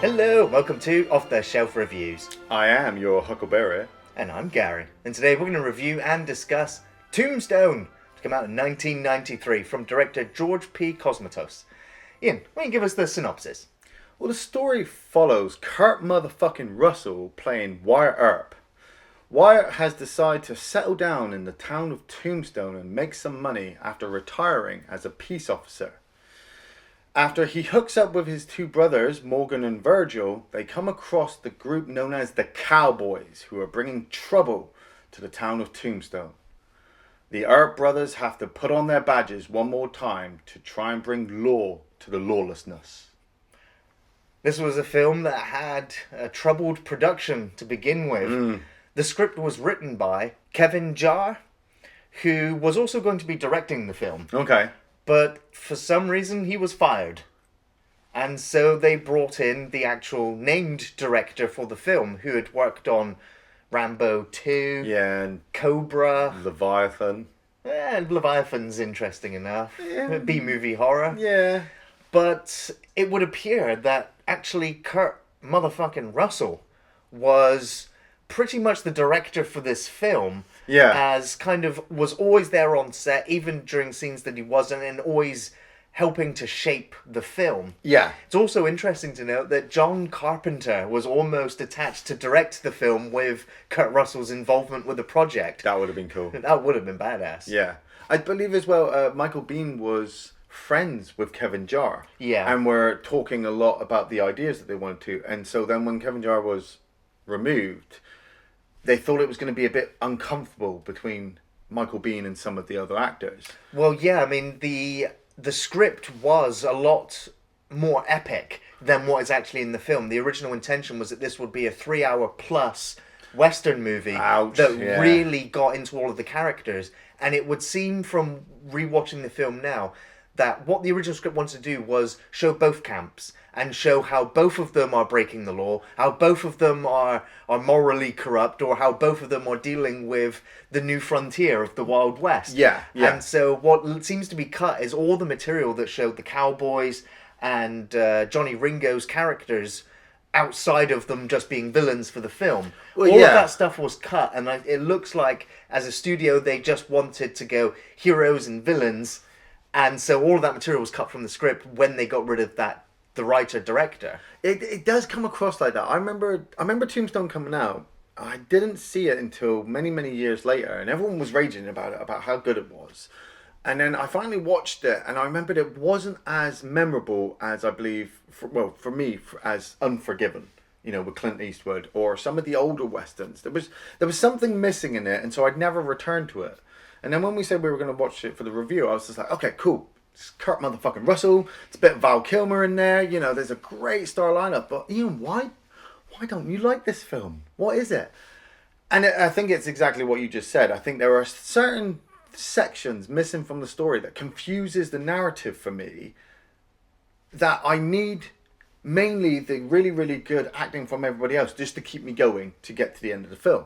Hello, welcome to Off the Shelf Reviews. I am your Huckleberry. And I'm Gary. And today we're going to review and discuss Tombstone, which came out in 1993 from director George P. Cosmatos. Ian, why don't you give us the synopsis? Well, the story follows Kurt motherfucking Russell playing Wyatt Earp. Wyatt has decided to settle down in the town of Tombstone and make some money after retiring as a peace officer. After he hooks up with his two brothers, Morgan and Virgil, they come across the group known as the Cowboys, who are bringing trouble to the town of Tombstone. The Earp brothers have to put on their badges one more time to try and bring law to the lawlessness. This was a film that had a troubled production to begin with. The script was written by Kevin Jarre, who was also going to be directing the film. Okay. But for some reason, he was fired. And so they brought in the actual named director for the film, who had worked on Rambo 2, Yeah, and Cobra. Leviathan. And Leviathan's interesting enough. Yeah. B-movie horror. Yeah. But it would appear that actually Kurt motherfucking Russell was pretty much the director for this film. Yeah. As kind of was always there on set, even during scenes that he wasn't, and always helping to shape the film. Yeah. It's also interesting to note that John Carpenter was almost attached to direct the film with Kurt Russell's involvement with the project. That would have been cool. That would have been badass. Yeah. I believe as well, Michael Biehn was friends with Kevin Jarre. Yeah. And were talking a lot about the ideas that they wanted to. And so then when Kevin Jarre was removed, they thought it was going to be a bit uncomfortable between Michael Biehn and some of the other actors. Well, yeah, I mean, the script was a lot more epic than what is actually in the film. The original intention was that this would be a 3-hour plus Western movie that really got into all of the characters. And it would seem from rewatching the film now that what the original script wanted to do was show both camps and show how both of them are breaking the law, how both of them are morally corrupt, or how both of them are dealing with the new frontier of the Wild West. Yeah. And so what seems to be cut is all the material that showed the Cowboys and Johnny Ringo's characters outside of them just being villains for the film. All of that stuff was cut, and it looks like as a studio they just wanted to go heroes and villains, and so all of that material was cut from the script when they got rid of the writer-director. It does come across like that. I remember Tombstone coming out. I didn't see it until many, many years later, and everyone was raging about it, about how good it was. And then I finally watched it, and I remembered it wasn't as memorable as I believe, for me, as Unforgiven, with Clint Eastwood, or some of the older westerns. There was something missing in it, and so I'd never returned to it. And then when we said we were going to watch it for the review, I was just like, okay, cool. It's Kurt motherfucking Russell. It's a bit of Val Kilmer in there. There's a great star lineup. But Ian, why don't you like this film? What is it? And I think it's exactly what you just said. I think there are certain sections missing from the story that confuses the narrative for me, that I need mainly the really, really good acting from everybody else just to keep me going to get to the end of the film.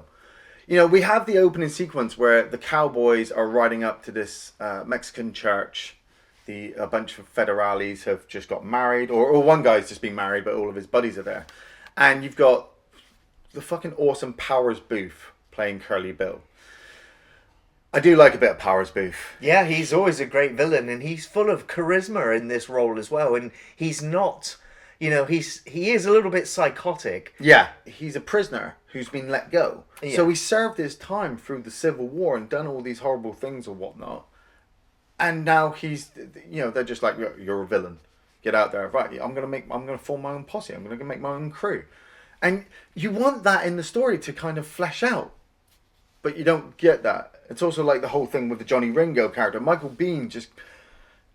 We have the opening sequence where the Cowboys are riding up to this Mexican church. A bunch of federales have just got married, or one guy's just been married, but all of his buddies are there. And you've got the fucking awesome Powers Booth playing Curly Bill. I do like a bit of Powers Booth. Yeah, he's always a great villain, and he's full of charisma in this role as well. And he's not, he is a little bit psychotic. Yeah, he's a prisoner who's been let go. Yeah. So he served his time through the Civil War and done all these horrible things or whatnot. And now he's, they're just like, you're a villain. Get out there. Right, I'm going to form my own posse. I'm going to make my own crew. And you want that in the story to kind of flesh out. But you don't get that. It's also like the whole thing with the Johnny Ringo character. Michael Biehn just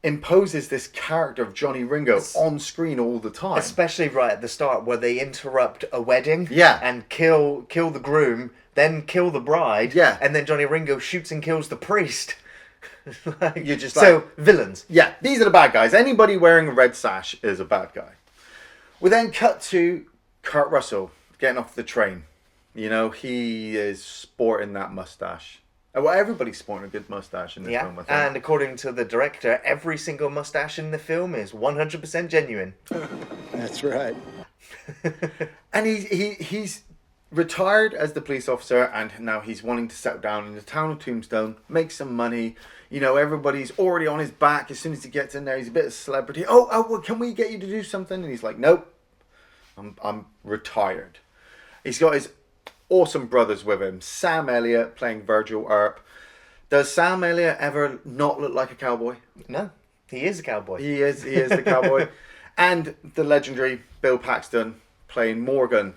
imposes this character of Johnny Ringo on screen all the time. Especially right at the start where they interrupt a wedding. Yeah. And kill the groom, then kill the bride. Yeah. And then Johnny Ringo shoots and kills the priest. You're just so villains. Yeah, these are the bad guys. Anybody wearing a red sash is a bad guy. We then cut to Kurt Russell getting off the train. He is sporting that mustache. Well, everybody's sporting a good mustache in this film, I think. And according to the director, every single mustache in the film is 100% genuine. That's right. And he's retired as the police officer, and now he's wanting to settle down in the town of Tombstone, make some money. You know, everybody's already on his back. As soon as he gets in there, he's a bit of a celebrity. Oh, well, can we get you to do something? And he's like, nope, I'm retired. He's got his awesome brothers with him. Sam Elliott playing Virgil Earp. Does Sam Elliott ever not look like a cowboy? No, he is a cowboy. He is the cowboy. And the legendary Bill Paxton playing Morgan.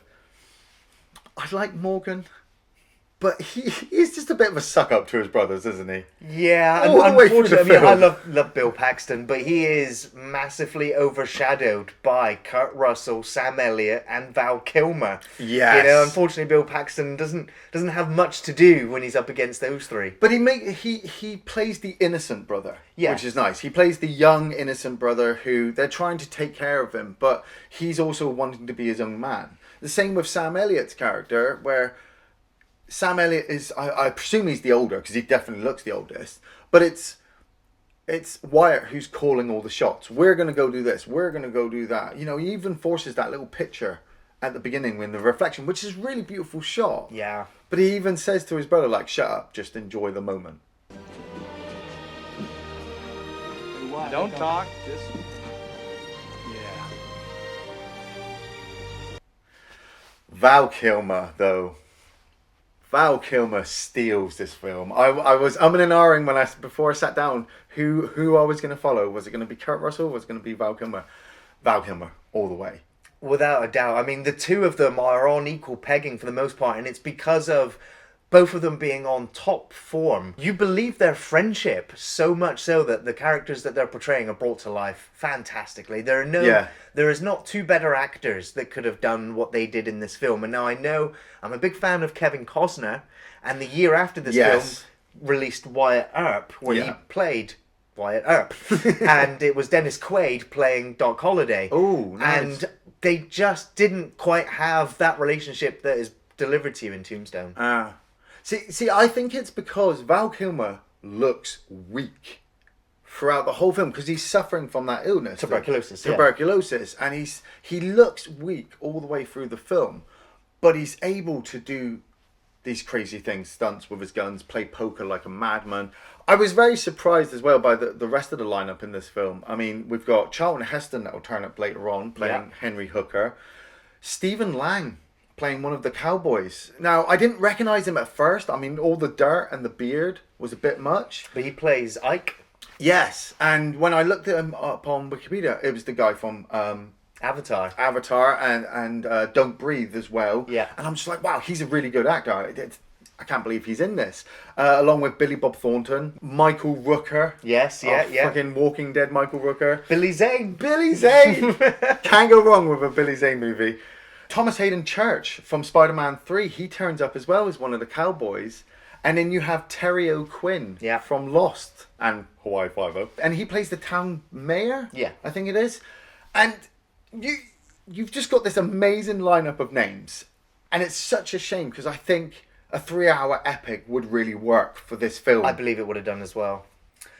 I like Morgan, but he's just a bit of a suck up to his brothers, isn't he? Yeah, All the way through the unfortunately, I mean, film. I love Bill Paxton, but he is massively overshadowed by Kurt Russell, Sam Elliott, and Val Kilmer. Yes. You know, unfortunately, Bill Paxton doesn't have much to do when he's up against those three. But he plays the innocent brother, Yes. which is nice. He plays the young innocent brother who they're trying to take care of him, but he's also wanting to be his own man. The same with Sam Elliott's character, where Sam Elliott is, I presume he's the older, because he definitely looks the oldest, but it's Wyatt who's calling all the shots. We're going to go do this, we're going to go do that. You know, he even forces that little picture at the beginning in the reflection, which is a really beautiful shot. Yeah. But he even says to his brother, like, shut up, just enjoy the moment. Don't talk, just... Yeah. Val Kilmer, though. Val Kilmer steals this film. I was umming and ahhing before I sat down who I was going to follow. Was it going to be Kurt Russell or was it going to be Val Kilmer? Val Kilmer, all the way. Without a doubt. I mean, the two of them are on equal pegging for the most part, and it's because of both of them being on top form. You believe their friendship so much so that the characters that they're portraying are brought to life fantastically. There is not two better actors that could have done what they did in this film. And now I know I'm a big fan of Kevin Costner, and the year after this film released Wyatt Earp, where he played Wyatt Earp. And it was Dennis Quaid playing Doc Holliday. Oh, nice. And they just didn't quite have that relationship that is delivered to you in Tombstone. See, I think it's because Val Kilmer looks weak throughout the whole film because he's suffering from that illness. Tuberculosis. And he looks weak all the way through the film, but he's able to do these crazy things, stunts with his guns, play poker like a madman. I was very surprised as well by the rest of the lineup in this film. I mean, we've got Charlton Heston that will turn up later on, playing Henry Hooker. Stephen Lang playing one of the cowboys. Now, I didn't recognise him at first. I mean, all the dirt and the beard was a bit much. But he plays Ike. Yes, and when I looked at him up on Wikipedia, it was the guy from Avatar and Don't Breathe as well. Yeah. And I'm just like, wow, he's a really good actor. I can't believe he's in this. Along with Billy Bob Thornton, Michael Rooker. Yes, yeah. Fucking Walking Dead Michael Rooker. Billy Zane. Can't go wrong with a Billy Zane movie. Thomas Hayden Church from Spider-Man 3, he turns up as well as one of the cowboys. And then you have Terry O'Quinn from Lost and Hawaii Five-0. And he plays the town mayor, I think it is. And you've just got this amazing lineup of names. And it's such a shame because I think a 3-hour epic would really work for this film. I believe it would have done as well.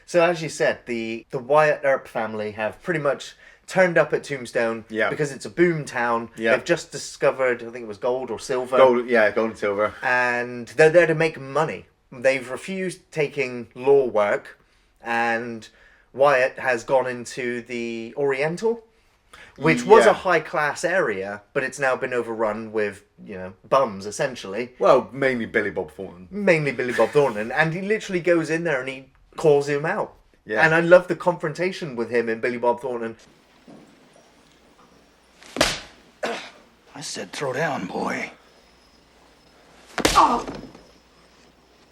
So as you said, the Wyatt Earp family have pretty much turned up at Tombstone because it's a boom town. They've just discovered, I think it was gold or silver. Gold and silver. And they're there to make money. They've refused taking law work, and Wyatt has gone into the Oriental, which was a high-class area, but it's now been overrun with, bums, essentially. Well, mainly Billy Bob Thornton. And he literally goes in there and he calls him out. Yeah. And I love the confrontation with him and Billy Bob Thornton. I said throw down, boy.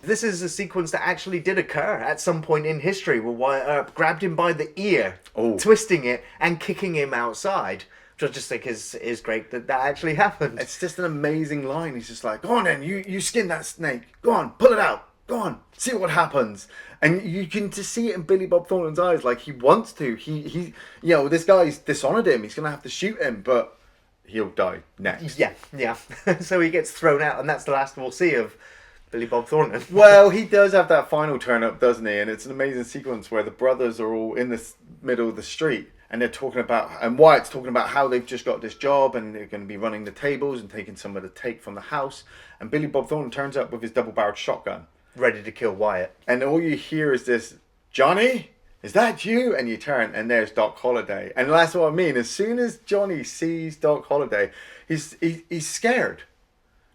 This is a sequence that actually did occur at some point in history where Wyatt Earp grabbed him by the ear, twisting it and kicking him outside. Which I just think is great that actually happened. It's just an amazing line. He's just like, go on then, you skin that snake. Go on, pull it out. Go on, see what happens. And you can just see it in Billy Bob Thornton's eyes. Like, he wants to. He this guy's dishonoured him. He's going to have to shoot him, but he'll die next. Yeah. So he gets thrown out, and that's the last we'll see of Billy Bob Thornton. Well, he does have that final turn up, doesn't he? And it's an amazing sequence where the brothers are all in the middle of the street. and Wyatt's talking about how they've just got this job and they're going to be running the tables and taking some of the take from the house. And Billy Bob Thornton turns up with his double-barreled shotgun, ready to kill Wyatt. and all you hear is this, "Johnny, is that you?" And you turn, and there's Doc Holliday. And that's what I mean. As soon as Johnny sees Doc Holliday, he's scared.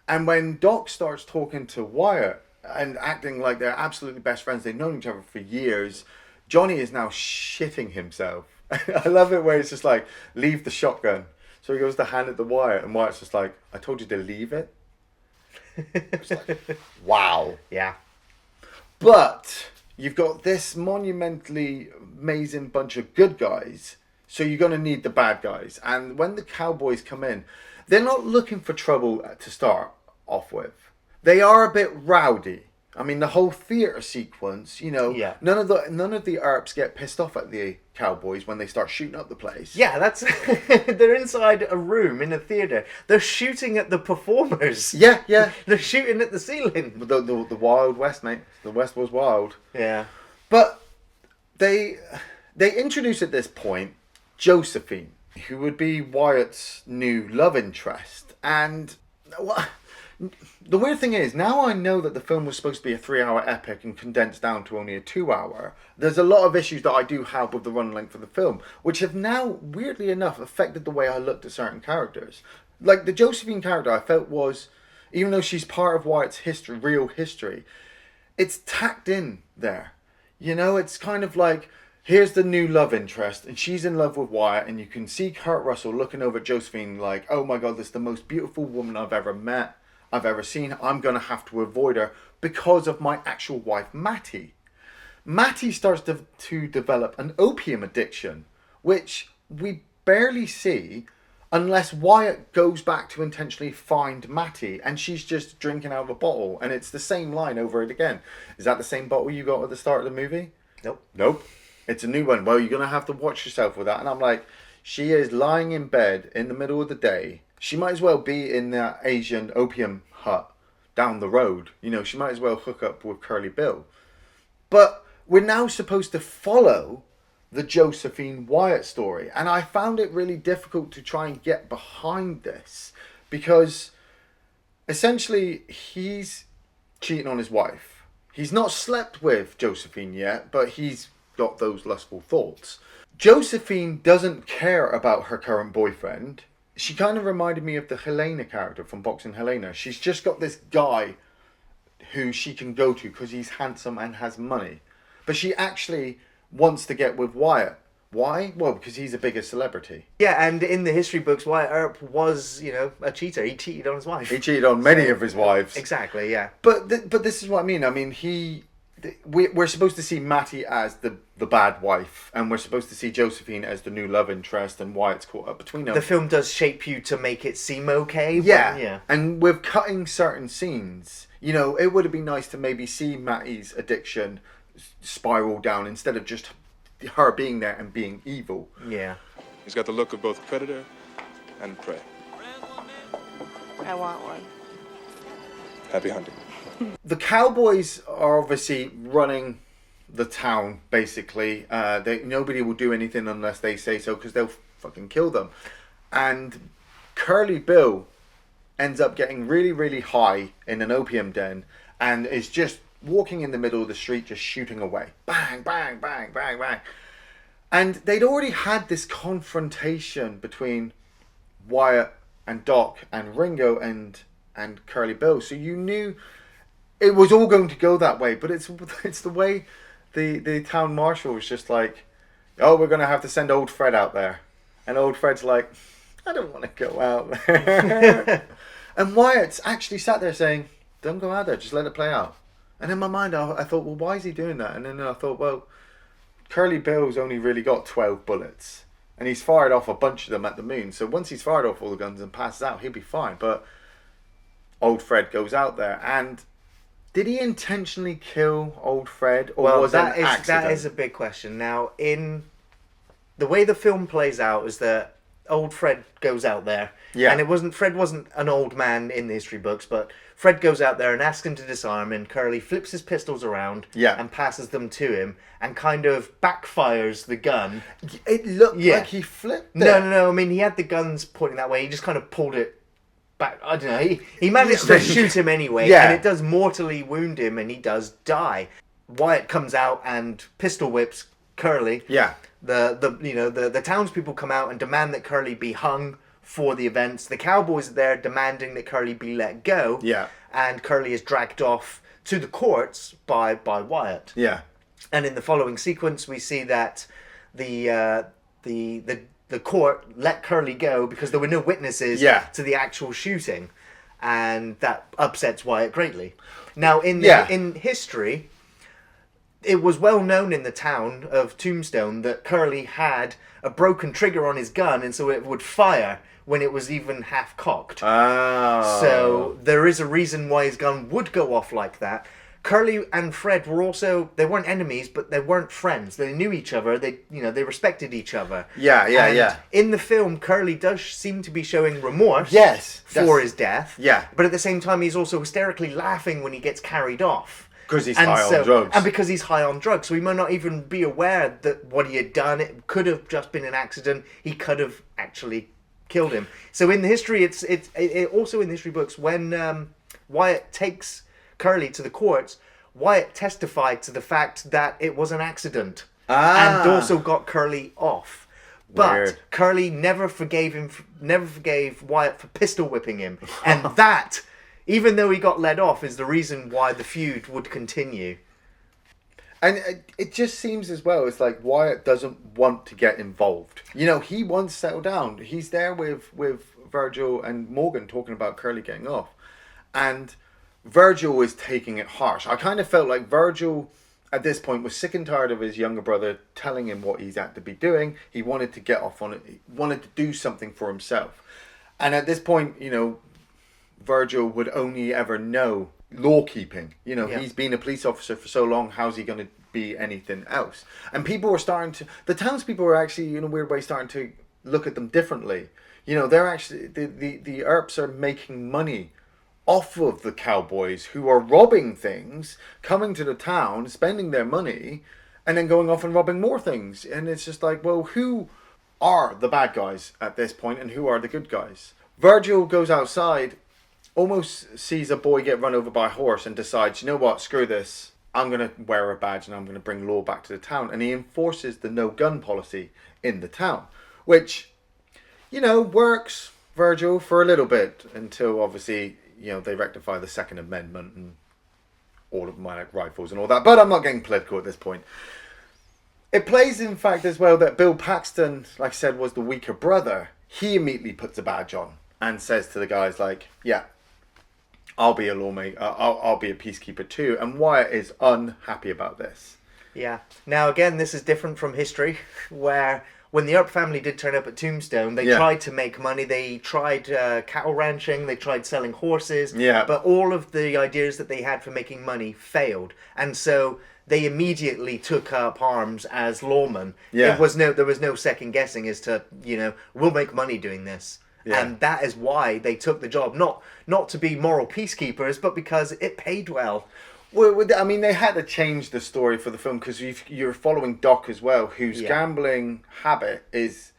And when Doc starts talking to Wyatt and acting like they're absolutely best friends, they've known each other for years, Johnny is now shitting himself. I love it where it's just like, "Leave the shotgun." So he goes to hand it to Wyatt, and Wyatt's just like, "I told you to leave it." It's like, wow. Yeah. But you've got this monumentally amazing bunch of good guys, so you're going to need the bad guys. And when the cowboys come in, they're not looking for trouble to start off with. They are a bit rowdy. I mean, the whole theatre sequence, Yeah. none of the Earps get pissed off at the cowboys when they start shooting up the place. Yeah, that's... They're inside a room in a theatre. They're shooting at the performers. Yeah, yeah. They're shooting at the ceiling. The Wild West, mate. The West was wild. Yeah. But they introduce at this point Josephine, who would be Wyatt's new love interest. And the weird thing is, now I know that the film was supposed to be a 3-hour epic and condensed down to only a 2-hour. There's a lot of issues that I do have with the run length of the film, which have now, weirdly enough, affected the way I looked at certain characters. Like the Josephine character, I felt was, even though she's part of Wyatt's real history, it's tacked in there. It's kind of like, here's the new love interest, and she's in love with Wyatt, and you can see Kurt Russell looking over at Josephine like, "Oh my God, this is the most beautiful woman I've ever met, I've ever seen. I'm going to have to avoid her because of my actual wife, Mattie." Mattie starts to develop an opium addiction, which we barely see unless Wyatt goes back to intentionally find Mattie, and she's just drinking out of a bottle, and it's the same line over and again. "Is that the same bottle you got at the start of the movie?" Nope. "Nope. It's a new one." "Well, you're going to have to watch yourself with that." And I'm like, she is lying in bed in the middle of the day. She might as well be in that Asian opium hut down the road. She might as well hook up with Curly Bill. But we're now supposed to follow the Josephine Wyatt story. And I found it really difficult to try and get behind this, because essentially he's cheating on his wife. He's not slept with Josephine yet, but he's got those lustful thoughts. Josephine doesn't care about her current boyfriend. She kind of reminded me of the Helena character from Boxing Helena. She's just got this guy who she can go to because he's handsome and has money. But she actually wants to get with Wyatt. Why? Well, because he's a bigger celebrity. Yeah, and in the history books, Wyatt Earp was, a cheater. He cheated on his wife. He cheated on many of his wives. Exactly, yeah. But this is what I mean. I mean, we're supposed to see Mattie as the bad wife, and we're supposed to see Josephine as the new love interest, and Wyatt's caught up between them. The film does shape you to make it seem okay. Yeah, yeah. And with cutting certain scenes, it would have been nice to maybe see Mattie's addiction spiral down instead of just her being there and being evil. Yeah. He's got the look of both predator and prey. I want one. Happy hunting. The cowboys are obviously running the town, basically. Nobody will do anything unless they say so, because they'll fucking kill them. And Curly Bill ends up getting really, really high in an opium den and is just walking in the middle of the street, just shooting away. Bang, bang, bang, bang, bang. And they'd already had this confrontation between Wyatt and Doc and Ringo and Curly Bill. So you knew it was all going to go that way. But it's the way the town marshal was just like, "Oh, we're going to have to send old Fred out there." And old Fred's like, "I don't want to go out there." And Wyatt's actually sat there saying, "Don't go out there, just let it play out." And in my mind, I thought, well, why is he doing that? And then I thought, well, Curly Bill's only really got 12 bullets. And he's fired off a bunch of them at the moon. So once he's fired off all the guns and passes out, he'll be fine. But old Fred goes out there. And did he intentionally kill old Fred? Or was that an accident? That is a big question. Now, in the way the film plays out is that old Fred goes out there. Yeah. And Fred wasn't an old man in the history books, but Fred goes out there and asks him to disarm, and Curly flips his pistols around and passes them to him and kind of backfires the gun. It looked like he flipped it. No. I mean, he had the guns pointing that way. He just kind of pulled it back. I don't know. He managed to shoot him anyway, and it does mortally wound him, and he does die. Wyatt comes out and pistol whips Curly. Yeah. The townspeople come out and demand that Curly be hung for the events. The cowboys are there demanding that Curly be let go. Yeah. And Curly is dragged off to the courts by Wyatt. Yeah. And in the following sequence, we see that the court let Curly go because there were no witnesses to the actual shooting, and that upsets Wyatt greatly. Now, in history, it was well known in the town of Tombstone that Curly had a broken trigger on his gun, and so it would fire when it was even half cocked. Oh. So there is a reason why his gun would go off like that. Curly and Fred were also, they weren't enemies, but they weren't friends. They knew each other. They respected each other. Yeah. In the film, Curly does seem to be showing remorse for his death. Yeah. But at the same time, he's also hysterically laughing when he gets carried off. Because he's high on drugs. And because he's high on drugs. So he might not even be aware that what he had done, it could have just been an accident. He could have actually killed him. So in the history, it's also in the history books, when Wyatt takes Curly to the courts, Wyatt testified to the fact that it was an accident. And also got Curly off. But Weird. Curly never forgave Wyatt for pistol whipping him. And that, even though he got let off, is the reason why the feud would continue. And it just seems as well, it's like Wyatt doesn't want to get involved. You know, he wants to settle down. He's there with Virgil and Morgan talking about Curly getting off. And Virgil is taking it harsh. I kind of felt like Virgil, at this point, was sick and tired of his younger brother telling him what he's had to be doing. He wanted to get off on it. He wanted to do something for himself. And at this point, you know, Virgil would only ever know law keeping. You know, he's been a police officer for so long. How's he going to be anything else? And people were starting to, the townspeople were actually, in a weird way, starting to look at them differently. You know, they're actually, the Earps are making money off of the cowboys who are robbing things, coming to the town, spending their money, and then going off and robbing more things. And it's just like, well, who are the bad guys at this point and who are the good guys? Virgil goes outside, almost sees a boy get run over by a horse and decides, you know what, screw this. I'm going to wear a badge and I'm going to bring law back to the town. And he enforces the no gun policy in the town, which, you know, works, Virgil, for a little bit until obviously, you know, they rectify the Second Amendment and automatic rifles and all that. But I'm not getting political at this point. It plays, in fact, as well that Bill Paxton, like I said, was the weaker brother. He immediately puts a badge on and says to the guys, like, yeah, I'll be a lawmaker. I'll be a peacekeeper too. And Wyatt is unhappy about this. Yeah. Now, again, this is different from history, where when the Earp family did turn up at Tombstone, they tried to make money. They tried cattle ranching. They tried selling horses. Yeah. But all of the ideas that they had for making money failed. And so they immediately took up arms as lawmen. Yeah. There was no second guessing as to, you know, we'll make money doing this. Yeah. And that is why they took the job. Not to be moral peacekeepers, but because it paid well. Well, I mean, they had to change the story for the film because you're following Doc as well, whose gambling habit is...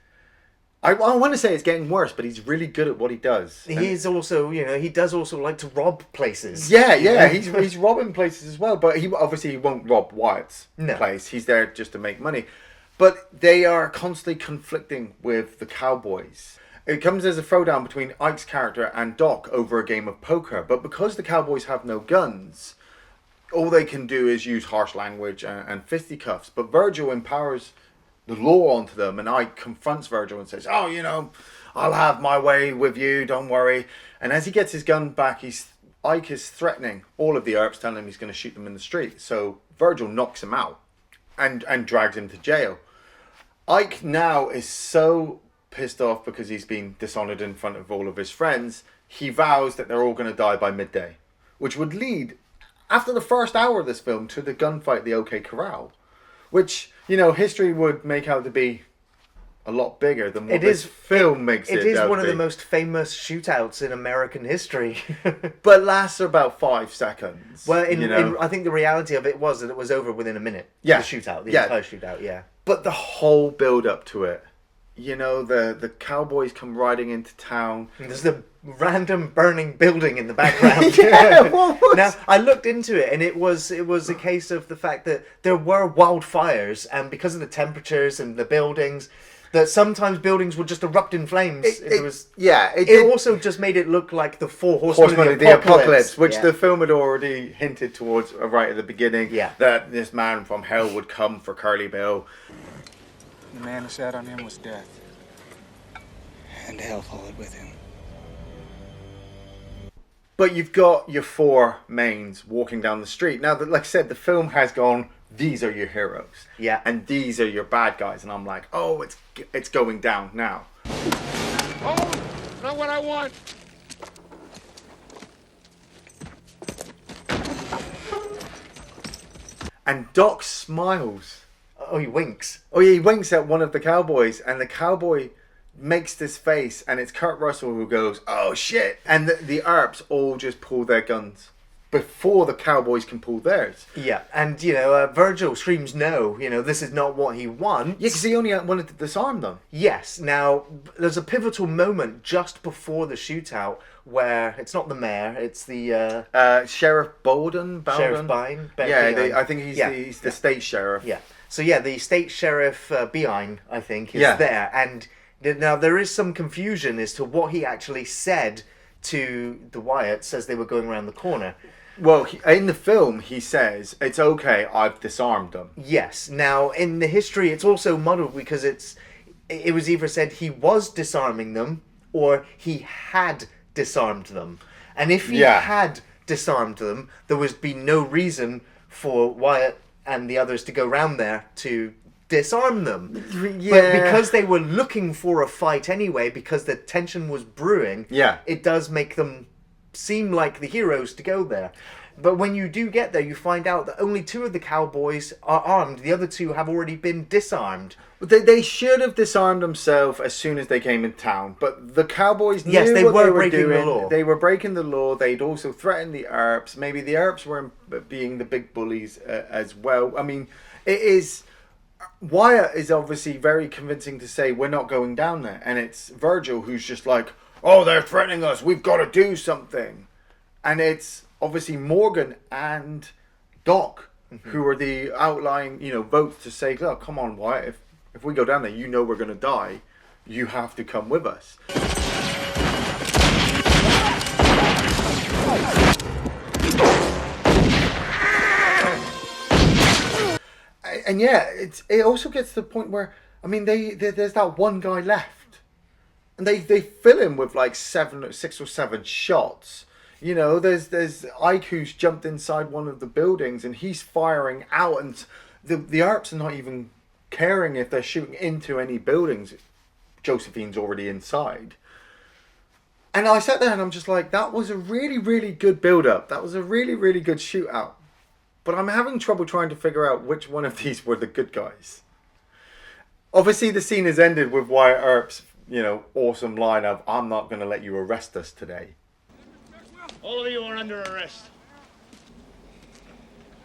I want to say it's getting worse, but he's really good at what he does. He is also, you know, he does also like to rob places. Yeah, he's robbing places as well, but he won't rob Wyatt's place. He's there just to make money. But they are constantly conflicting with the cowboys. It comes as a throwdown between Ike's character and Doc over a game of poker, but because the cowboys have no guns, all they can do is use harsh language and fisticuffs. But Virgil empowers the law onto them, and Ike confronts Virgil and says, oh, you know, I'll have my way with you, don't worry. And as he gets his gun back, Ike is threatening all of the Earps, telling him he's going to shoot them in the street. So Virgil knocks him out and drags him to jail. Ike now is so pissed off because he's been dishonoured in front of all of his friends. He vows that they're all going to die by midday, which would lead, after the first hour of this film, to the gunfight at the OK Corral, which, you know, history would make out to be a lot bigger than what It this is- film makes it. It is out one to of the be. most famous shootouts in American history. But lasts about 5 seconds. Well, you I think the reality of it was that it was over within a minute. Yeah. The shootout, the Yeah. entire shootout, yeah. But the whole build up to it, the cowboys come riding into town. And there's the random burning building in the background. Yeah, what was- Now, I looked into it, and it was a case of the fact that there were wildfires, and because of the temperatures and the buildings, that sometimes buildings would just erupt in flames. It also just made it look like the four horsemen Horsemen of of the Apocalypse, which Yeah. the film had already hinted towards right at the beginning. Yeah. That this man from hell would come for Curly Bill. The man who sat on him was death. And hell followed with him. But you've got your 4 mains walking down the street. Now, like I said, the film has gone, these are your heroes. Yeah. And these are your bad guys. And I'm like, oh, it's going down now. Oh, not what I want. And Doc smiles. Oh, he winks. Oh, yeah, he winks at one of the cowboys. And the cowboy makes this face. And it's Kurt Russell who goes, oh, shit. And the Earps all just pull their guns before the cowboys can pull theirs. Yeah, and Virgil screams no. This is not what he wants. Yeah, because he only wanted to disarm them. Yes. Now, there's a pivotal moment just before the shootout where it's not the mayor, it's the Sheriff Bowden? Sheriff Bein. I think he's the state sheriff. Yeah. So yeah, the state sheriff Bein, I think, is Yeah. there, and now there is some confusion as to what he actually said to the Wyatts as they were going around the corner. Well, in the film, he says, it's okay, I've disarmed them. Yes. Now, in the history, it's also muddled because it was either said he was disarming them or he had disarmed them. And if he had disarmed them, there would be no reason for Wyatt and the others to go round there to disarm them. Yeah. But because they were looking for a fight anyway, because the tension was brewing, it does make them seem like the heroes to go there. But when you do get there, you find out that only 2 of the cowboys are armed. The other 2 have already been disarmed. They should have disarmed themselves as soon as they came in town. But the cowboys knew Yes, they what were they were breaking the doing. law. They were breaking the law. They'd also threatened the Earps. Maybe the Earps were being the big bullies as well. I mean, it is... Wyatt is obviously very convincing to say, we're not going down there. And it's Virgil who's just like, oh, they're threatening us. We've got to do something. And it's obviously Morgan and Doc who are the outlying, votes to say, look, come on, Wyatt, if we go down there, we're going to die. You have to come with us. And yeah, it also gets to the point where, I mean, there's that one guy left. And they fill him with like 6 or 7 shots. There's Ike who's jumped inside one of the buildings and he's firing out, and the Earps are not even caring if they're shooting into any buildings. Josephine's already inside. And I sat there and I'm just like, that was a really, really good build-up. That was a really, really good shootout. But I'm having trouble trying to figure out which one of these were the good guys. Obviously, the scene has ended with Wyatt Earp's, awesome line of, I'm not going to let you arrest us today. All of you are under arrest.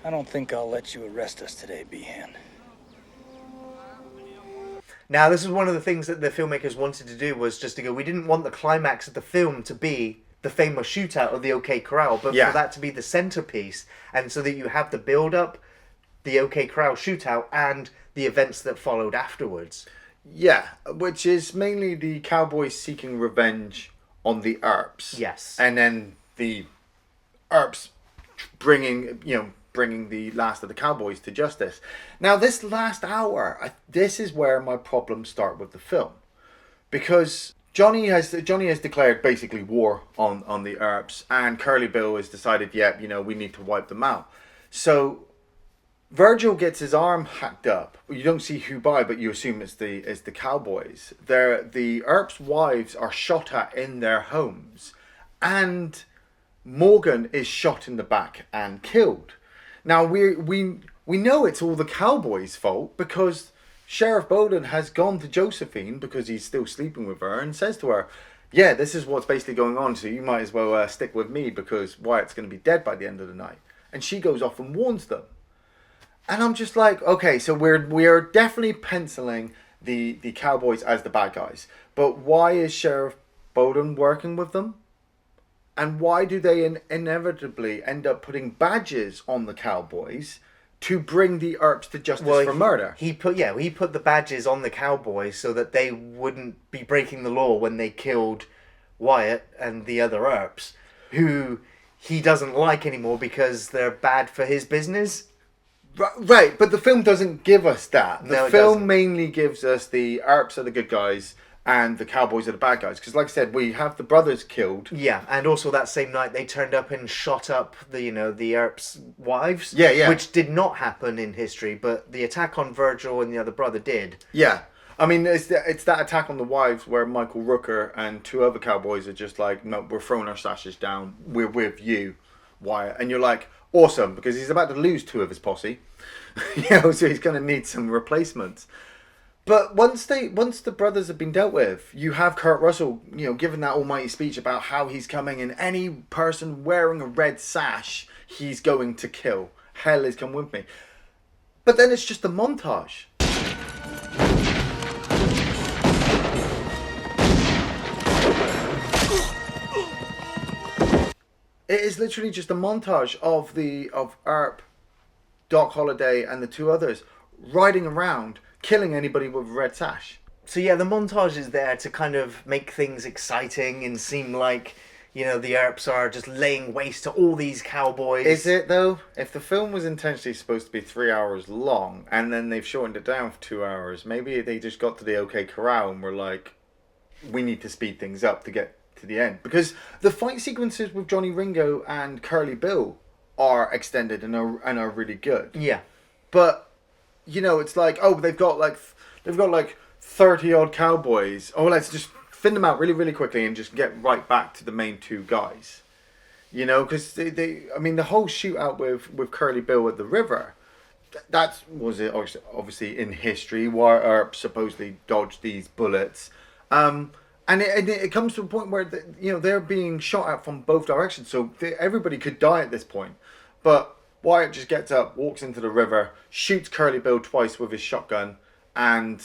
I don't think I'll let you arrest us today, Behan. Now, this is one of the things that the filmmakers wanted to do, was just to go, we didn't want the climax of the film to be the famous shootout of the OK Corral, but for that to be the centerpiece, and so that you have the build-up, the OK Corral shootout, and the events that followed afterwards. Yeah, which is mainly the cowboys seeking revenge on the Earps. Yes. And then the Earps bringing the last of the cowboys to justice. Now, this last hour, this is where my problems start with the film. Because Johnny has declared basically war on the Earps, and Curly Bill has decided, we need to wipe them out. So Virgil gets his arm hacked up. You don't see who by, but you assume it's the cowboys. The Earps' wives are shot at in their homes, and Morgan is shot in the back and killed. Now we know it's all the cowboys' fault because Sheriff Bowden has gone to Josephine because he's still sleeping with her and says to her, yeah, this is what's basically going on, so you might as well stick with me because Wyatt's going to be dead by the end of the night. And she goes off and warns them. And I'm just like, okay, so we're definitely penciling the cowboys as the bad guys. But why is Sheriff Bowden working with them? And why do they inevitably end up putting badges on the cowboys to bring the Earps to justice for murder? He put the badges on the cowboys so that they wouldn't be breaking the law when they killed Wyatt and the other Earps, who he doesn't like anymore because they're bad for his business. Right, but the film doesn't give us that. The film doesn't. mainly gives us the Earps are the good guys and the cowboys are the bad guys. Because like I said, we have the brothers killed. Yeah, and also that same night they turned up and shot up the Earps' wives. Yeah. Which did not happen in history, but the attack on Virgil and the other brother did. Yeah. I mean, it's that attack on the wives where Michael Rooker and two other cowboys are just like, no, we're throwing our sashes down. We're with you, Wyatt. And you're like, awesome, because he's about to lose two of his posse. So he's going to need some replacements. But once the brothers have been dealt with, you have Kurt Russell, giving that almighty speech about how he's coming and any person wearing a red sash, he's going to kill. Hell is come with me. But then it's just a montage. It is literally just a montage of Earp, Doc Holliday, and the two others riding around, killing anybody with a red sash. So yeah, the montage is there to kind of make things exciting and seem like, the Earps are just laying waste to all these cowboys. Is it though? If the film was intentionally supposed to be 3 hours long and then they've shortened it down for 2 hours, maybe they just got to the OK Corral and were like, we need to speed things up to get to the end. Because the fight sequences with Johnny Ringo and Curly Bill are extended and are really good. Yeah. But it's like, oh, they've got like 30 odd cowboys. Oh, let's just thin them out really, really quickly and just get right back to the main two guys. Because the whole shootout with Curly Bill at the river, that was it. Obviously in history, Wyatt Earp supposedly dodged these bullets, and it comes to a point where they're being shot at from both directions, so everybody could die at this point, but Wyatt just gets up, walks into the river, shoots Curly Bill twice with his shotgun, and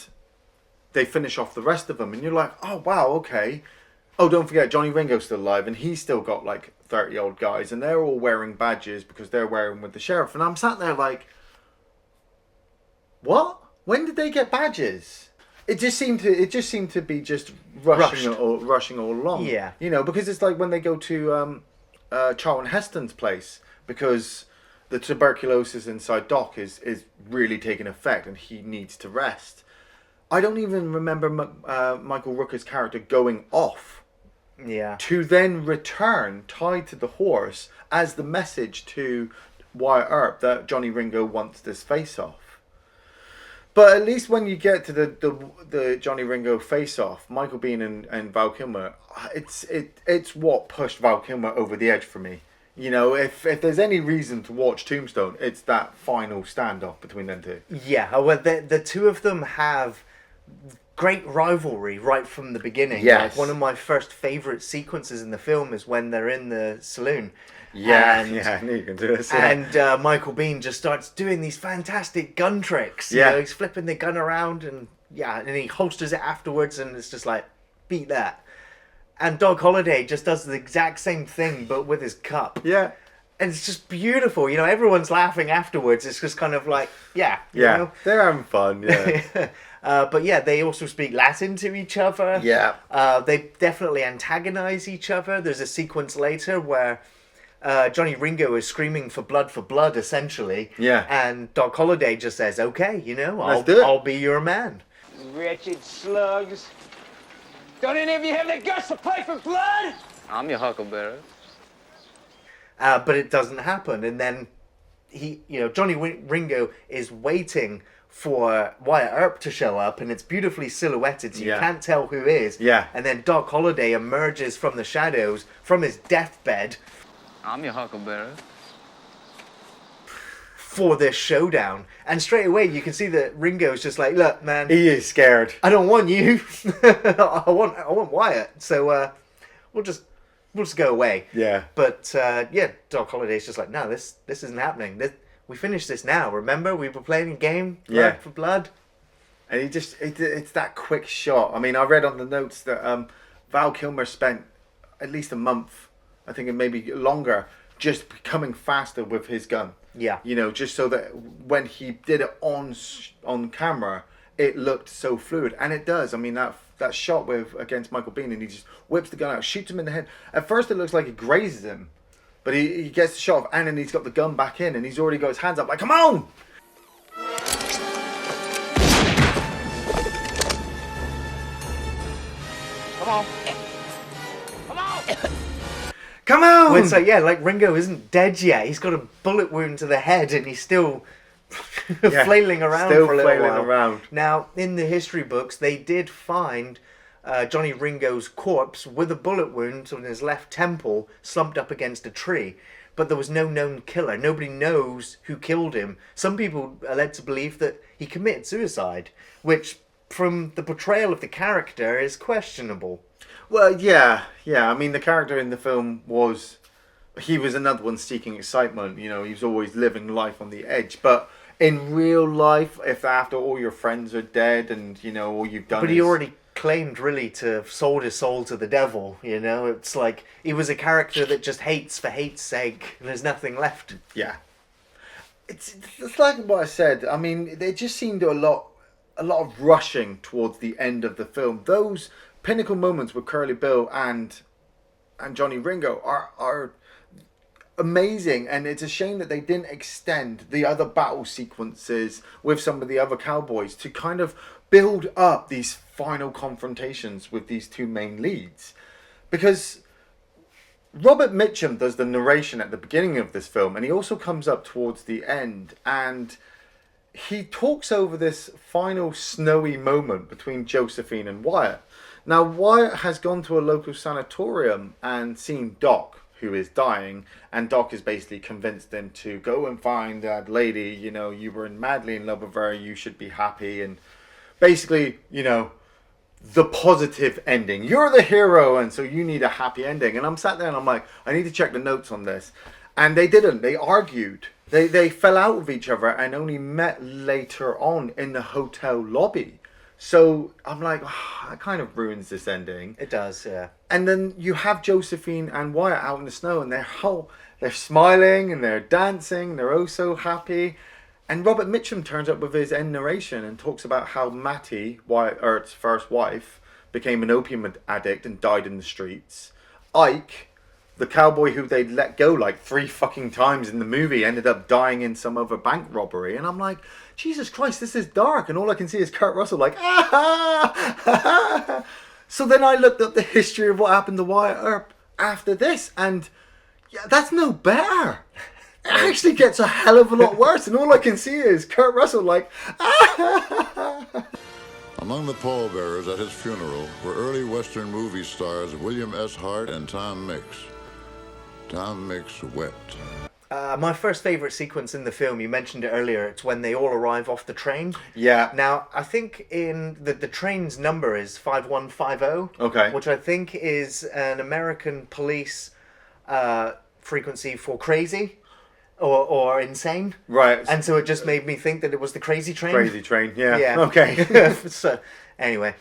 they finish off the rest of them. And you're like, oh, wow, okay. Oh, don't forget, Johnny Ringo's still alive, and he's still got like 30 old guys, and they're all wearing badges because they're wearing with the sheriff. And I'm sat there like, what? When did they get badges? It just seemed to be just rushing all along. Yeah. Because it's like when they go to Charlton Heston's place, because the tuberculosis inside Doc is really taking effect and he needs to rest. I don't even remember Michael Rooker's character going off. Yeah. To then return tied to the horse as the message to Wyatt Earp that Johnny Ringo wants this face-off. But at least when you get to the Johnny Ringo face-off, Michael Biehn and Val Kilmer, it's what pushed Val Kilmer over the edge for me. If there's any reason to watch Tombstone, it's that final standoff between them two. Yeah, well, the two of them have great rivalry right from the beginning. Yes. Like, one of my first favourite sequences in the film is when they're in the saloon. Yeah, I knew you could do this. Yeah. And Michael Biehn just starts doing these fantastic gun tricks. He's flipping the gun around and he holsters it afterwards, and it's just like, beat that. And Doc Holliday just does the exact same thing, but with his cup. Yeah. And it's just beautiful. Everyone's laughing afterwards. It's just kind of like, you know? They're having fun, yeah. But yeah, they also speak Latin to each other. Yeah. They definitely antagonize each other. There's a sequence later where Johnny Ringo is screaming for blood, essentially. Yeah. And Doc Holliday just says, okay, Let's do it. I'll be your man. Wretched slugs. Don't any of you have the guts to play for blood? I'm your huckleberry. But it doesn't happen. And then Johnny Ringo is waiting for Wyatt Earp to show up, and it's beautifully silhouetted, so you can't tell who is. Yeah. And then Doc Holliday emerges from the shadows, from his deathbed. I'm your huckleberry. for this showdown. And straight away you can see that Ringo's just like, look, man, He is scared. I don't want you. I want Wyatt. So we'll just go away. Yeah. But Doc Holliday's just like, no, this isn't happening. We finished this now. Remember, we were playing a game, blood for blood. And it's that quick shot. I mean, I read on the notes that Val Kilmer spent at least a month, I think it may be longer, just becoming faster with his gun. Yeah. You know, just so that when he did it on camera, it looked so fluid. And it does. I mean, that shot against Michael Biehn, and he just whips the gun out, shoots him in the head. At first it looks like it grazes him. But he gets the shot of Anne, and he's got the gun back in, and he's already got his hands up like, come on! Come on. Come on. Come on! Well, it's like Ringo isn't dead yet. He's got a bullet wound to the head, and he's still flailing around still for a little flailing while. around. Now, in the history books, they did find Johnny Ringo's corpse with a bullet wound on his left temple, slumped up against a tree. But there was no known killer. Nobody knows who killed him. Some people are led to believe that he committed suicide, which, from the portrayal of the character, is questionable. Well, yeah. I mean, the character in the film he was another one seeking excitement. You know, he was always living life on the edge. But in real life, if after all your friends are dead and, you know, all you've done But he already claimed, really, to have sold his soul to the devil, you know? It's like, he was a character that just hates for hate's sake, and there's nothing left. Yeah. It's like what I said. I mean, there just seemed a lot of rushing towards the end of the film. Those pinnacle moments with Curly Bill and Johnny Ringo are amazing, and it's a shame that they didn't extend the other battle sequences with some of the other cowboys to kind of build up these final confrontations with these two main leads. Because Robert Mitchum does the narration at the beginning of this film, and he also comes up towards the end, and he talks over this final snowy moment between Josephine and Wyatt. Now, Wyatt has gone to a local sanatorium and seen Doc, who is dying, and Doc has basically convinced him to go and find that lady. You know, you were madly in love with her, you should be happy, and basically, you know, the positive ending. You're the hero, and so you need a happy ending. And I'm sat there and I'm like, I need to check the notes on this. And they didn't. They argued. They fell out with each other and only met later on in the hotel lobby. So I'm like, that kind of ruins this ending. It does, yeah. And then you have Josephine and Wyatt out in the snow, and they're smiling and they're dancing. They're oh so happy. And Robert Mitchum turns up with his end narration and talks about how Mattie, Wyatt Earp's first wife, became an opium addict and died in the streets. Ike, the cowboy who they'd let go like 3 fucking times in the movie, ended up dying in some other bank robbery. And I'm like, Jesus Christ, this is dark. And all I can see is Kurt Russell like, ah! So then I looked up the history of what happened to Wyatt Earp after this. And yeah, that's no better. It actually gets a hell of a lot worse. And all I can see is Kurt Russell like, ah! Among the pallbearers at his funeral were early Western movie stars William S. Hart and Tom Mix. Tom Mix wept. My first favourite sequence in the film, you mentioned it earlier, it's when they all arrive off the train. Yeah. Now, I think in the train's number is 5150. Okay. Which I think is an American police frequency for crazy or insane. Right. And so it just made me think that it was the crazy train. Crazy train, yeah. Yeah. Okay. So, anyway.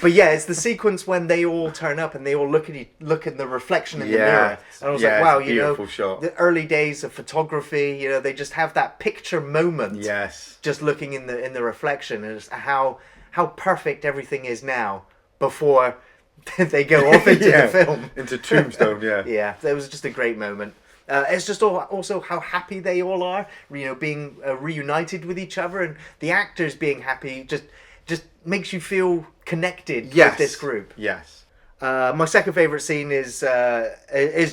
But yeah, it's the sequence when they all turn up and they all look at the reflection in the mirror. And I was like, wow, it's a beautiful shot. the early days of photography, you know, they just have that picture moment. Yes. Just looking in the reflection, and it's how perfect everything is now before they go off into the film. Into Tombstone, yeah. Yeah, it was just a great moment. It's just also how happy they all are, you know, being reunited with each other, and the actors being happy just makes you feel connected with this group. Yes. My second favorite scene is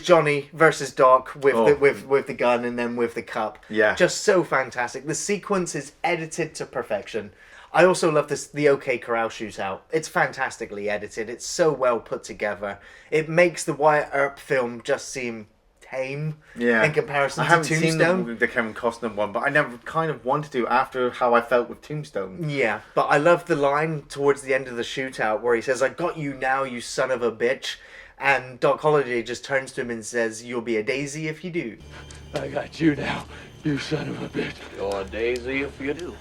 Johnny versus Doc with the gun and then with the cup. Yeah. Just so fantastic. The sequence is edited to perfection. I also love the OK Corral Shootout. It's fantastically edited. It's so well put together. It makes the Wyatt Earp film just seem tame Yeah. in comparison I to haven't Tombstone. seen the Kevin Costner one, but I never kind of wanted to after how I felt with Tombstone. Yeah, but I love the line towards the end of the shootout where he says, "I got you now, you son of a bitch." And Doc Holliday just turns to him and says, "You'll be a daisy if you do." I got you now, you son of a bitch. You're a daisy if you do.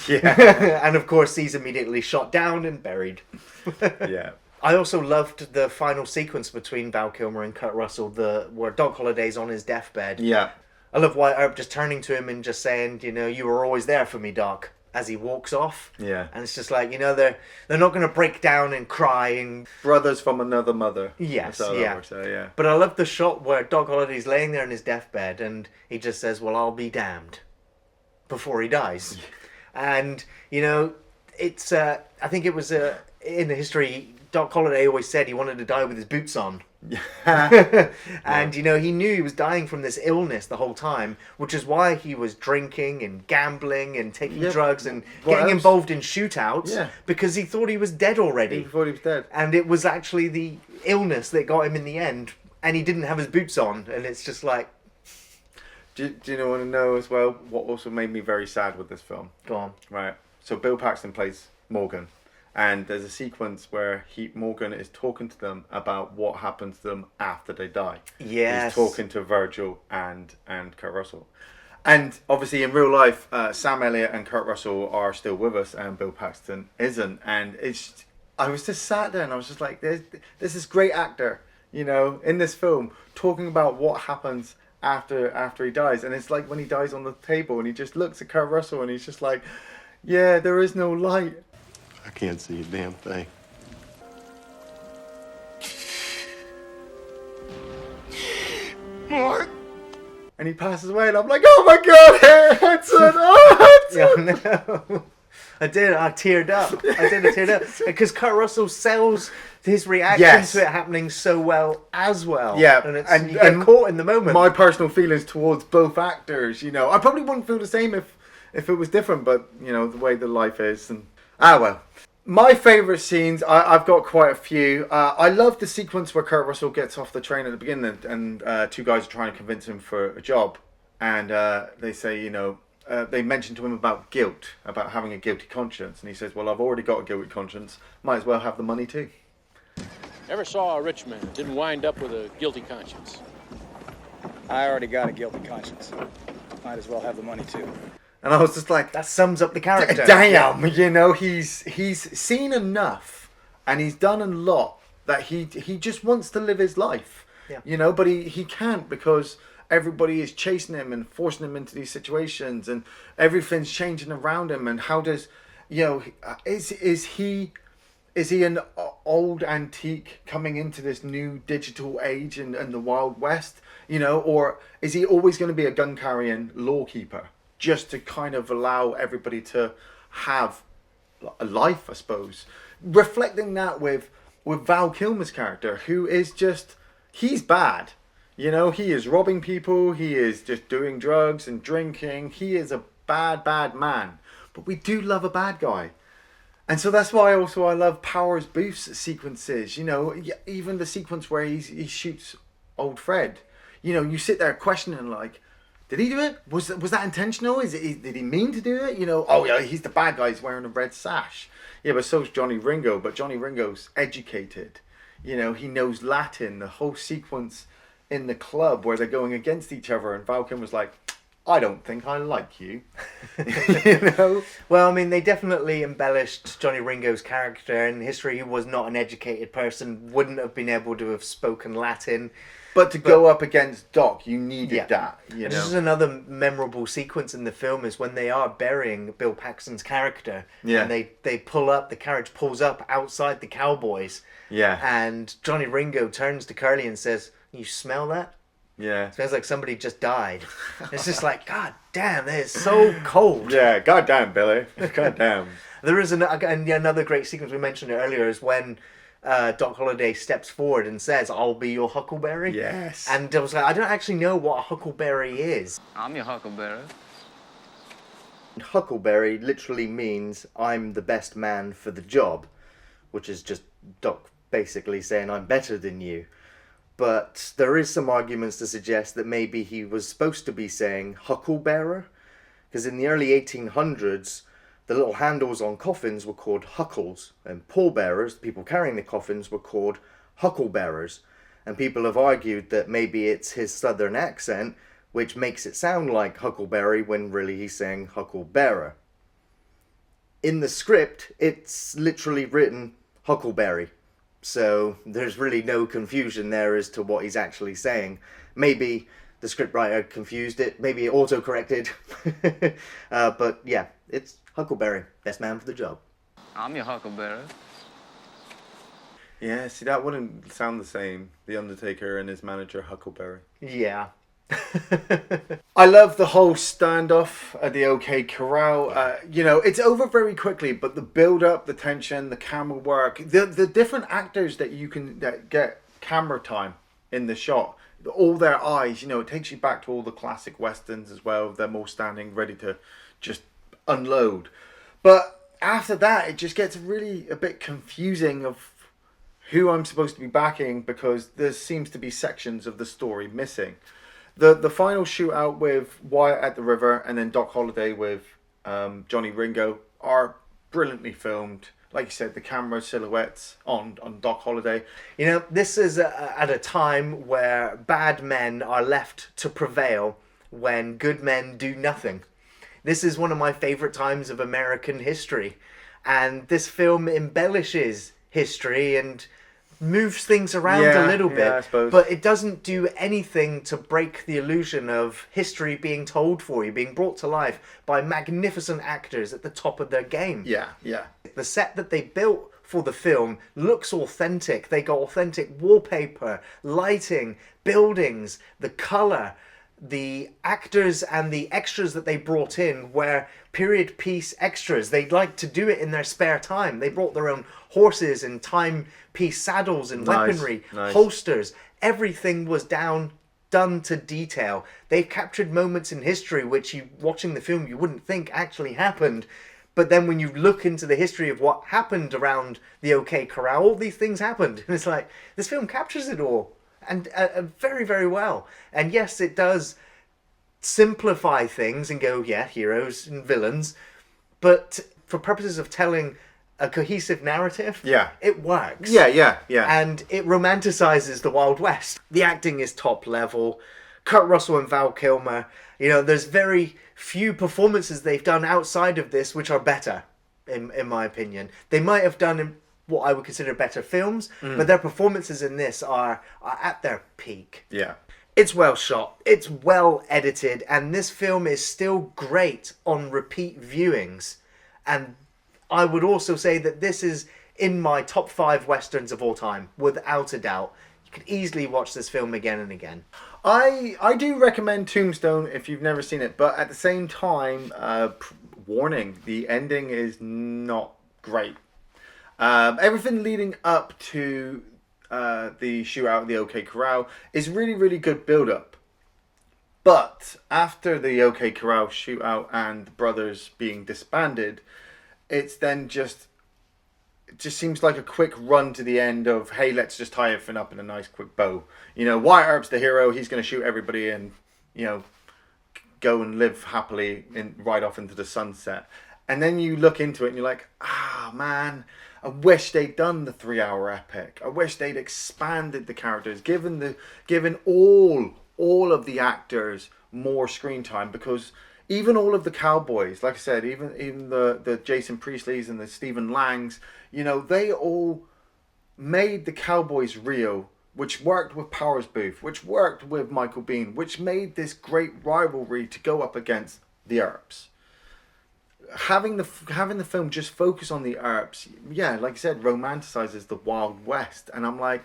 Yeah. And of course, he's immediately shot down and buried. Yeah. I also loved the final sequence between Val Kilmer and Kurt Russell, where Doc Holliday's on his deathbed. Yeah. I love Wyatt Earp just turning to him and just saying, you know, "You were always there for me, Doc," as he walks off. Yeah. And it's just like, you know, they're not going to break down and cry and... Brothers from another mother. Yes, That's how that yeah. works out, yeah. But I love the shot where Doc Holliday's laying there in his deathbed and he just says, "Well, I'll be damned," before he dies. And, you know, it's... I think it was in the history, Doc Holliday always said he wanted to die with his boots on. And, you know, he knew he was dying from this illness the whole time, which is why he was drinking and gambling and taking drugs and getting involved in shootouts, because he thought he was dead already. He thought he was dead. And it was actually the illness that got him in the end, and he didn't have his boots on, and it's just like... Do you want to know as well what also made me very sad with this film? Go on. Right. So Bill Paxton plays Morgan. And there's a sequence where Morgan is talking to them about what happens to them after they die. Yes. He's talking to Virgil and Kurt Russell. And obviously in real life, Sam Elliott and Kurt Russell are still with us and Bill Paxton isn't. And I was just sat there and I was just like, there's this great actor, you know, in this film talking about what happens after he dies. And it's like when he dies on the table and he just looks at Kurt Russell and he's just like, yeah, there is no light. I can't see a damn thing. Mark! And he passes away, and I'm like, oh my god, Hudson! Oh, Hudson! Yeah, no. I teared up. I teared up. Because Kurt Russell sells his reaction to it happening so well as well. Yeah, and you get caught in the moment. My personal feelings towards both actors, you know, I probably wouldn't feel the same if it was different, but, you know, the way the life is. And well. My favourite scenes, I've got quite a few. I love the sequence where Kurt Russell gets off the train at the beginning and two guys are trying to convince him for a job. And they say, you know, they mention to him about guilt, about having a guilty conscience. And he says, well, I've already got a guilty conscience. Might as well have the money too. Ever saw a rich man that didn't wind up with a guilty conscience? I already got a guilty conscience. Might as well have the money too. And I was just like, that sums up the character. Damn, you know, he's seen enough and he's done a lot that he just wants to live his life. Yeah. You know, but he can't because everybody is chasing him and forcing him into these situations and everything's changing around him. And how does, you know, is he an old antique coming into this new digital age and the Wild West, you know, or is he always going to be a gun carrying lawkeeper? Just to kind of allow everybody to have a life, I suppose. Reflecting that with Val Kilmer's character, who is just, he's bad. You know, he is robbing people, he is just doing drugs and drinking. He is a bad, bad man. But we do love a bad guy. And so that's why also I love Powers Booth's sequences. You know, even the sequence where he shoots old Fred. You know, you sit there questioning like, did he do it? Was that intentional? Did he mean to do it? You know, oh yeah, he's the bad guy. He's wearing a red sash. Yeah, but so's Johnny Ringo. But Johnny Ringo's educated. You know, he knows Latin. The whole sequence in the club where they're going against each other, and Val Kilmer's like, I don't think I like you. You know? Well, I mean, they definitely embellished Johnny Ringo's character. In history, he was not an educated person. Wouldn't have been able to have spoken Latin. But to go up against Doc, you needed that. You know? This is another memorable sequence in the film is when they are burying Bill Paxton's character. Yeah. And they pull up, the carriage pulls up outside the Cowboys. Yeah. And Johnny Ringo turns to Curly and says, "You smell that? Yeah. It smells like somebody just died." It's just like, God damn, that is so cold. Yeah, God damn, Billy. God damn. There is another great sequence, we mentioned it earlier, is when Doc Holliday steps forward and says, "I'll be your huckleberry." Yes. And I was like, I don't actually know what a huckleberry is. I'm your huckleberry. Huckleberry literally means I'm the best man for the job, which is just Doc basically saying, I'm better than you. But there is some arguments to suggest that maybe he was supposed to be saying hucklebearer, because in the early 1800s, the little handles on coffins were called huckles, and pallbearers, the people carrying the coffins, were called hucklebearers. And people have argued that maybe it's his southern accent which makes it sound like huckleberry when really he's saying hucklebearer. In the script, it's literally written huckleberry, so there's really no confusion there as to what he's actually saying. Maybe the scriptwriter confused it, maybe it auto-corrected, but yeah, it's huckleberry, best man for the job. I'm your huckleberry. Yeah, see, that wouldn't sound the same. The Undertaker and his manager, Huckleberry. Yeah. I love the whole standoff at the OK Corral. It's over very quickly, but the build-up, the tension, the camera work, the different actors that you can get camera time in the shot, all their eyes, it takes you back to all the classic westerns as well. Them all standing ready to just unload. But after that, it just gets really a bit confusing of who I'm supposed to be backing, because there seems to be sections of the story missing. The final shootout with Wyatt at the river and then Doc Holliday with Johnny Ringo are brilliantly filmed. Like you said, the camera silhouettes on Doc Holliday. This is at a time where bad men are left to prevail when good men do nothing. This is one of my favourite times of American history. And this film embellishes history and moves things around a little bit, I suppose. but it doesn't do anything to break the illusion of history being told for you, being brought to life by magnificent actors at the top of their game. Yeah. The set that they built for the film looks authentic. They got authentic wallpaper, lighting, buildings, the colour. The actors and the extras that they brought in were period piece extras. They liked to do it in their spare time. They brought their own horses and timepiece saddles and weaponry, holsters. Everything was done to detail. They've captured moments in history which you, watching the film, you wouldn't think actually happened. But then when you look into the history of what happened around the OK Corral, all these things happened. And it's like, this film captures it all. And very, very well. And yes, it does simplify things and go, yeah, heroes and villains. But for purposes of telling a cohesive narrative, it works. Yeah. And it romanticizes the Wild West. The acting is top level. Kurt Russell and Val Kilmer, there's very few performances they've done outside of this which are better, in my opinion. They might have done what I would consider better films, but their performances in this are at their peak. Yeah. It's well shot, it's well edited, and this film is still great on repeat viewings. And I would also say that this is in my top 5 westerns of all time, without a doubt. You could easily watch this film again and again. I do recommend Tombstone if you've never seen it, but at the same time, warning, the ending is not great. Everything leading up to the shootout at the OK Corral is really, really good build-up. But after the OK Corral shootout and the brothers being disbanded, it's then it just seems like a quick run to the end of, hey, let's just tie everything up in a nice quick bow. Wyatt Earp's the hero. He's going to shoot everybody and, go and live happily right off into the sunset. And then you look into it and you're like, man, I wish they'd done the 3-hour epic. I wish they'd expanded the characters, given all of the actors more screen time, because even all of the cowboys, like I said, even the Jason Priestleys and the Stephen Langs, they all made the cowboys real, which worked with Powers Booth, which worked with Michael Biehn, which made this great rivalry to go up against the Earps. Having the film just focus on the Earps, like I said, romanticizes the Wild West, and I'm like,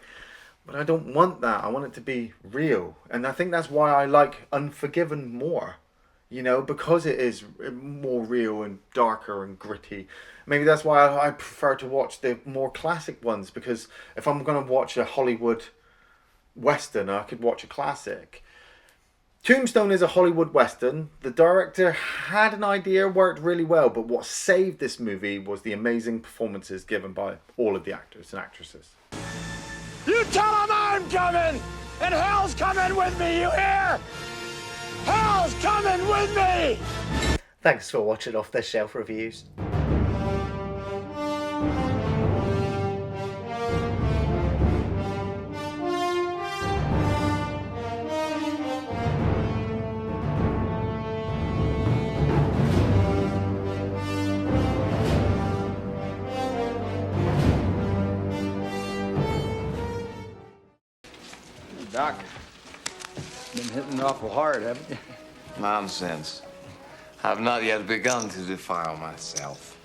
but I don't want that. I want it to be real, and I think that's why I like Unforgiven more, because it is more real and darker and gritty. Maybe that's why I prefer to watch the more classic ones, because if I'm going to watch a Hollywood Western, I could watch a classic. Tombstone is a Hollywood Western. The director had an idea, worked really well, but what saved this movie was the amazing performances given by all of the actors and actresses. You tell them I'm coming! And hell's coming with me, you hear? Hell's coming with me! Thanks for watching Off the Shelf Reviews. Doc, been hitting awful hard, haven't you? Nonsense. I've not yet begun to defile myself.